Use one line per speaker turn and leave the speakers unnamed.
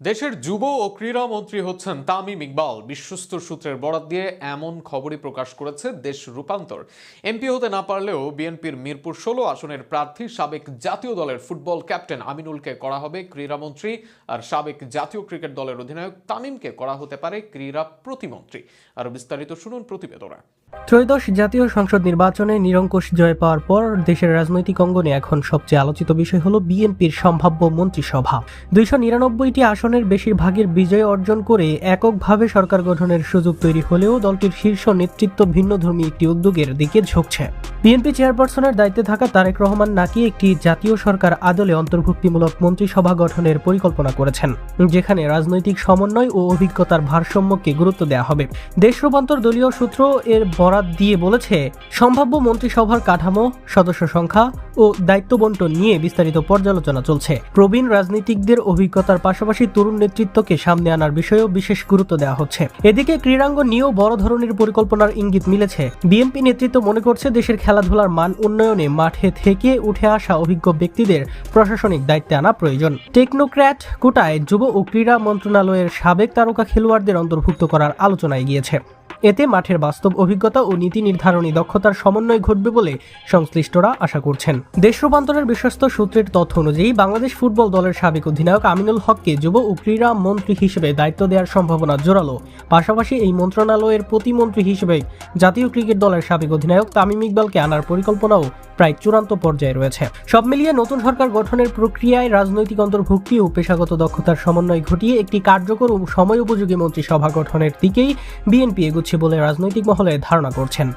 দেশের যুব ও ক্রীড়া মন্ত্রী হচ্ছেন তামিম ইকবাল। বিশ্বস্ত সূত্রের বরাত দিয়ে এমন খবরই প্রকাশ করেছে দেশ রূপান্তর। এমপি হতে না পারলেও বিএনপির মিরপুর ১৬ আসনের প্রার্থী সাবেক জাতীয় দলের ফুটবল ক্যাপ্টেন আমিনুলকে করা হবে ক্রীড়ামন্ত্রী, আর সাবেক জাতীয় ক্রিকেট দলের অধিনায়ক তামিমকে করা হতে পারে ক্রীড়া প্রতিমন্ত্রী। আরো বিস্তারিত শুনুন প্রতিবেদনে।
ত্রয়োদশ জাতীয় সংসদ নির্বাচনে নিরঙ্কুশ জয় পাওয়ার পর দেশের রাজনৈতিক অঙ্গনে এখন সবচেয়ে আলোচিত বিষয় হল বিএনপির সম্ভাব্য মন্ত্রিসভা। ২৯৯টি আসনের বেশিরভাগের বিজয় অর্জন করে এককভাবে সরকার গঠনের সুযোগ তৈরি হলেও দলটির শীর্ষ নেতৃত্ব ভিন্নধর্মী একটি উদ্যোগের দিকে ঝুঁকছে। বিএনপি চেয়ারপারসনের দায়িত্বে থাকা তারেক রহমান নাকি একটি জাতীয় সরকার আদলে অন্তর্ভুক্তিমূলক মন্ত্রিসভা গঠনের পরিকল্পনা করেছেন, যেখানে রাজনৈতিক সমন্বয় ও অভিজ্ঞতার ভারসাম্যকে গুরুত্ব দেওয়া হবে। দেশ রূপান্তর দলীয় সূত্র এর বরাত দিয়ে বলেছে, সম্ভাব্য মন্ত্রিসভার কাঠামো, সদস্য সংখ্যা ও দায়িত্ব বণ্টন নিয়ে বিস্তারিত পর্যালোচনা চলছে। প্রবীণ রাজনীতিকদের অভিজ্ঞতার পাশাপাশি তরুণ নেতৃত্বকে সামনে আনার বিষয়েও বিশেষ গুরুত্ব দেওয়া হচ্ছে। এদিকে ক্রীড়াঙ্গন নিয়েও বড় ধরনের পরিকল্পনার ইঙ্গিত মিলেছে। বিএনপি নেতৃত্ব মনে করছে, দেশের খেলাধুলার মান উন্নয়নে মাঠে থেকে উঠে আসা অভিজ্ঞ ব্যক্তিদের প্রশাসনিক দায়িত্বে আনা প্রয়োজন। টেকনোক্র্যাট কোটায় যুব ও ক্রীড়া মন্ত্রণালয়ের সাবেক তারকা খেলোয়াড়দের অন্তর্ভুক্ত করার আলোচনায় গিয়েছে। এতে মাঠের বাস্তব অভিজ্ঞতা ও নীতি নির্ধারণী দক্ষতার সমন্বয় ঘটবে বলে সংশ্লিষ্টরা আশা করছেন। দেশ রূপান্তরের বিশ্বস্ত সূত্রের তথ্য অনুযায়ী বাংলাদেশ ফুটবল দলের সাবেক অধিনায়ক আমিনুল হককে যুব ও ক্রীড়া মন্ত্রী হিসেবে দায়িত্ব দেওয়ার সম্ভাবনা জোরালো। পাশাপাশি এই মন্ত্রণালয়ের প্রতিমন্ত্রী হিসেবে জাতীয় ক্রিকেট দলের সাবেক অধিনায়ক তামিম ইকবালকে আনার পরিকল্পনাও প্রায় চূড়ান্ত পর্যায়ে রয়েছে। সব মিলিয়ে নতুন সরকার গঠনের প্রক্রিয়ায় রাজনৈতিক অন্তর্ভুক্তি ও পেশাগত দক্ষতার সমন্বয় ঘটিয়ে একটি কার্যকর ও সময়োপযোগী মন্ত্রিসভা গঠনের দিকেই বিএনপি এগুচ্ছে বলে রাজনৈতিক মহলে ধারণা করছেন।